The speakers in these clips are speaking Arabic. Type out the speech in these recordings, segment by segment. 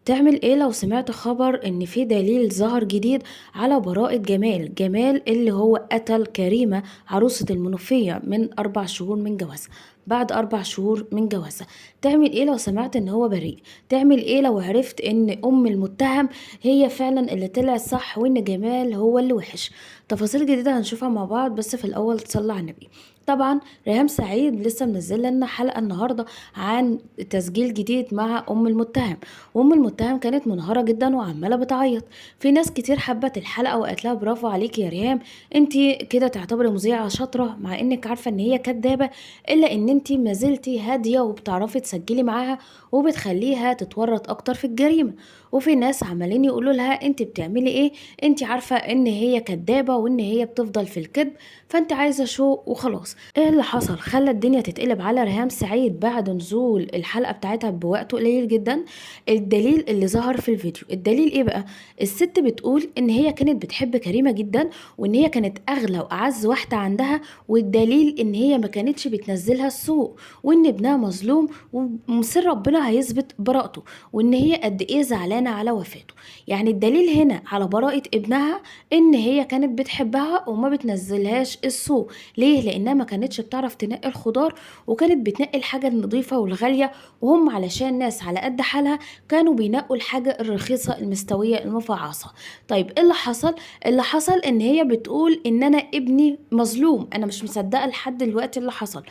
تعمل ايه لو سمعت خبر ان في دليل ظهر جديد على براءة جمال اللي هو قتل كريمة عروسة المنوفية من 4 شهور من جوازها؟ بعد 4 شهور من جوازها تعمل ايه لو سمعت ان هو بريء؟ تعمل ايه لو عرفت ان ام المتهم هي فعلا اللي طلعت صح وان جمال هو اللي وحش؟ تفاصيل جديدة هنشوفها مع بعض، بس في الاول تصلي على النبي. طبعا ريهام سعيد لسه منزله لنا حلقه النهارده عن تسجيل جديد مع ام المتهم، وام المتهم كانت منهارة جدا وعمالة بتعيط. في ناس كتير حبت الحلقة وقالت لها برافو عليكي يا ريهام، انتي كده تعتبري مذيعة شاطرة مع انك عارفة ان هي كدابة، الا ان انتي ما زلتي هادية وبتعرفي تسجلي معاها وبتخليها تتورط اكتر في الجريمة. وفي ناس عمالين يقولوا لها انتي بتعملي ايه، انتي عارفة ان هي كدابة وان هي بتفضل في الكذب، فانت عايزة شو وخلاص. ايه اللي حصل خلى الدنيا تتقلب على ريهام سعيد بعد نزول الحلقة بتاعتها بوقت قليل جدا؟ الدليل اللي ظهر في الفيديو. الدليل ايه بقى؟ الست بتقول ان هي كانت بتحب كريمة جدا وان هي كانت اغلى واعز واحدة عندها، والدليل ان هي ما كانتش بتنزلها السوق، وان ابنها مظلوم ومصر ربنا هيثبت براءته، وان هي قد ايه زعلانة على وفاته. يعني الدليل هنا على براءة ابنها ان هي كانت بتحبها وما بتنزلهاش السوق. ليه؟ لانها ما كانتش بتعرف تنقي الخضار، وكانت بتنقي الحاجة النظيفة والغالية، وهم علشان ناس على قد حالها كانوا بينقوا الحاجة الرخيصة المستوية المفعصة. طيب ايه اللي حصل؟ اللي حصل ان هي بتقول ان انا ابني مظلوم، انا مش مصدقة لحد دلوقتي اللي حصل.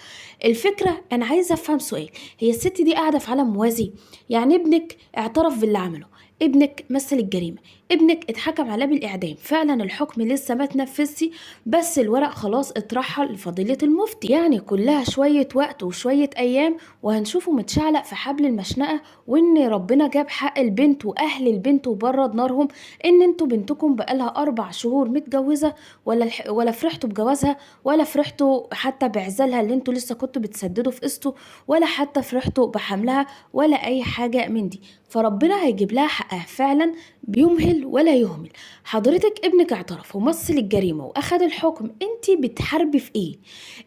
الفكرة انا عايزة افهم سؤال، هي الست دي قاعدة في عالم موازي؟ يعني ابنك اعترف باللي عمله، ابنك مثل الجريمة، ابنك اتحكم عليه بالإعدام، فعلا الحكم لسه ما تنفذش، بس الورق خلاص اترحل لفضيلة المفتي. يعني كلها شوية وقت وشوية أيام وهنشوفه متشعلق في حبل المشنقة، وإن ربنا جاب حق البنت وأهل البنت وبرد نارهم، إن انتوا بنتكم بقالها 4 شهور متجوزة، ولا فرحتوا بجوازها، ولا فرحتوا حتى بعزالها اللي انتوا لسه كنتوا بتسددوا في قسطه، ولا حتى فرحتوا بحملها ولا أي حاجة من دي. فربنا هيجيب لها حقها فعلا، بيمهل ولا يهمل. حضرتك ابنك اعترف ومثل الجريمة واخد الحكم، انتي بتحاربي في ايه؟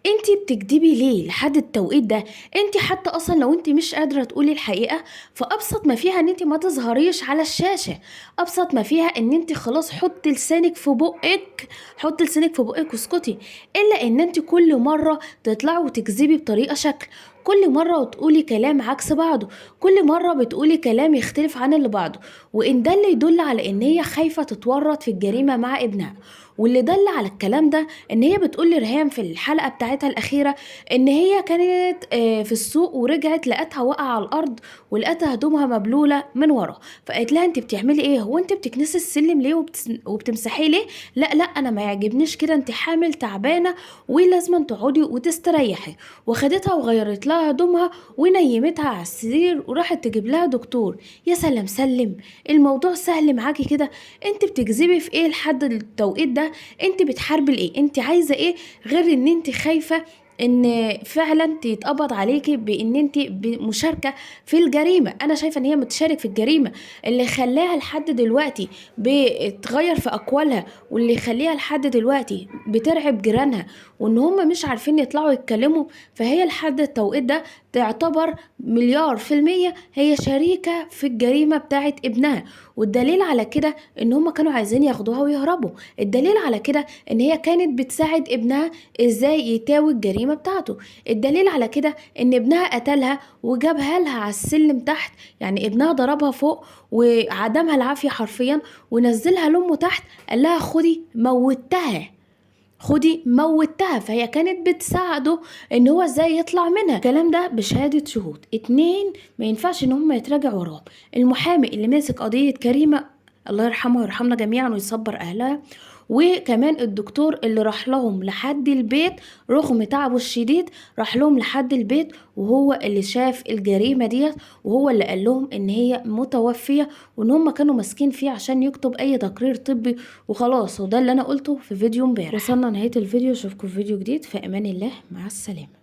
انتي بتكدبي ليه لحد التوقيت ده؟ انتي حتى اصلا لو انتي مش قادرة تقولي الحقيقة، فابسط ما فيها ان انتي ما تظهريش على الشاشة، ابسط ما فيها ان انتي خلاص حطي لسانك في بقك، حطي لسانك في بقك واسكتي. الا ان انتي كل مرة تطلعي وتكذبي بطريقة شكل، كل مرة وتقولي كلام عكس بعضه، كل مرة بتقولي كلام يختلف عن اللي بعضه، وإن ده اللي يدل على إن هي خايفة تتورط في الجريمة مع ابنها. واللي دل على الكلام ده إن هي بتقول لريهام في الحلقة بتاعتها الأخيرة إن هي كانت في السوق ورجعت لقتها واقعة على الأرض، ولقتها هدومها مبلولة من ورا، فقالت لها أنت بتعملي إيه؟ هو أنت بتكنسي السلم ليه وبتمسحيه ليه؟ لا لا، أنا ما يعجبنيش كده، أنت حامل تعبانة ولازم تقعدي وتستريحي. وخدتها وغيرت لها هدومها ونيمتها على السرير وراحت تجيب لها دكتور. يا سلام سلم، الموضوع سهل معاكي كده؟ انت بتكذبي في ايه لحد التوقيت ده؟ انت بتحاربي لايه؟ انت عايزه ايه غير ان انت خايفه ان فعلا تتقبض عليكي بان انت مشاركه في الجريمه؟ انا شايفه ان هي متشارك في الجريمه. اللي خلاها لحد دلوقتي بتغير في اقوالها، واللي يخليها لحد دلوقتي بترعب جيرانها وان هم مش عارفين يطلعوا يتكلموا، فهي لحد التوقيت ده تعتبر 1,000,000% هي شريكة في الجريمة بتاعت ابنها. والدليل على كده ان هم كانوا عايزين ياخدوها ويهربوا، الدليل على كده ان هي كانت بتساعد ابنها ازاي يتاوي الجريمة بتاعته، الدليل على كده ان ابنها قتلها وجابها لها على السلم تحت. يعني ابنها ضربها فوق وعدمها العافية حرفيا ونزلها لأمه تحت، قال لها خدي موتها، خدي موتها. فهي كانت بتساعده ان هو ازاي يطلع منها. الكلام ده بشهادة شهود اتنين ما ينفعش ان هم يتراجعوا وراهم. المحامي اللي ماسك قضية كريمة، الله يرحمه ويرحمنا جميعا ويصبر اهلها، وكمان الدكتور اللي راح لهم لحد البيت رغم تعبه الشديد، راح لهم لحد البيت وهو اللي شاف الجريمة ديت، وهو اللي قال لهم ان هي متوفية وان هم كانوا ماسكين فيه عشان يكتب اي تقرير طبي وخلاص. وده اللي انا قلته في فيديو امبارح. وصلنا نهاية الفيديو، اشوفكم في فيديو جديد، في امان الله، مع السلامة.